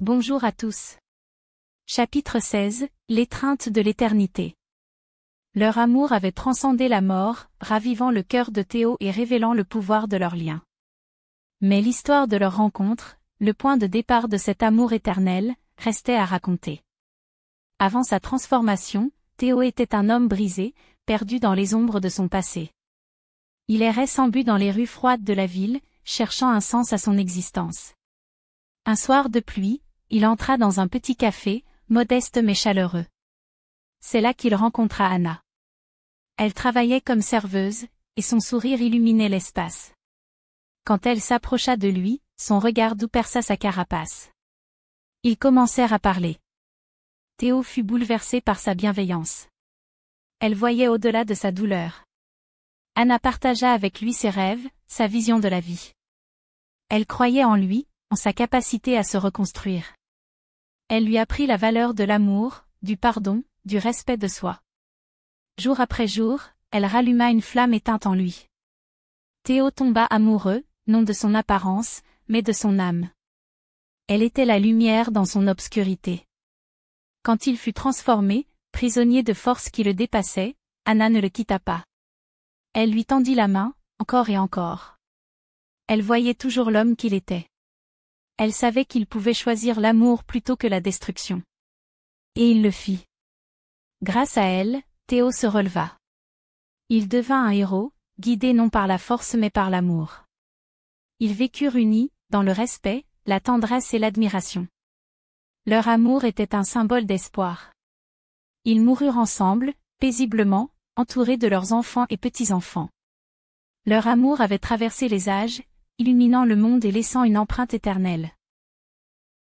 Bonjour à tous. Chapitre 16, l'étreinte de l'éternité. Leur amour avait transcendé la mort, ravivant le cœur de Théo et révélant le pouvoir de leur lien. Mais l'histoire de leur rencontre, le point de départ de cet amour éternel, restait à raconter. Avant sa transformation, Théo était un homme brisé, perdu dans les ombres de son passé. Il errait sans but dans les rues froides de la ville, cherchant un sens à son existence. Un soir de pluie, il entra dans un petit café, modeste mais chaleureux. C'est là qu'il rencontra Anna. Elle travaillait comme serveuse, et son sourire illuminait l'espace. Quand elle s'approcha de lui, son regard doux perça sa carapace. Ils commencèrent à parler. Théo fut bouleversé par sa bienveillance. Elle voyait au-delà de sa douleur. Anna partagea avec lui ses rêves, sa vision de la vie. Elle croyait en lui, en sa capacité à se reconstruire. Elle lui apprit la valeur de l'amour, du pardon, du respect de soi. Jour après jour, elle ralluma une flamme éteinte en lui. Théo tomba amoureux, non de son apparence, mais de son âme. Elle était la lumière dans son obscurité. Quand il fut transformé, prisonnier de forces qui le dépassaient, Anna ne le quitta pas. Elle lui tendit la main, encore et encore. Elle voyait toujours l'homme qu'il était. Elle savait qu'il pouvait choisir l'amour plutôt que la destruction. Et il le fit. Grâce à elle, Théo se releva. Il devint un héros, guidé non par la force mais par l'amour. Ils vécurent unis, dans le respect, la tendresse et l'admiration. Leur amour était un symbole d'espoir. Ils moururent ensemble, paisiblement, entourés de leurs enfants et petits-enfants. Leur amour avait traversé les âges, illuminant le monde et laissant une empreinte éternelle.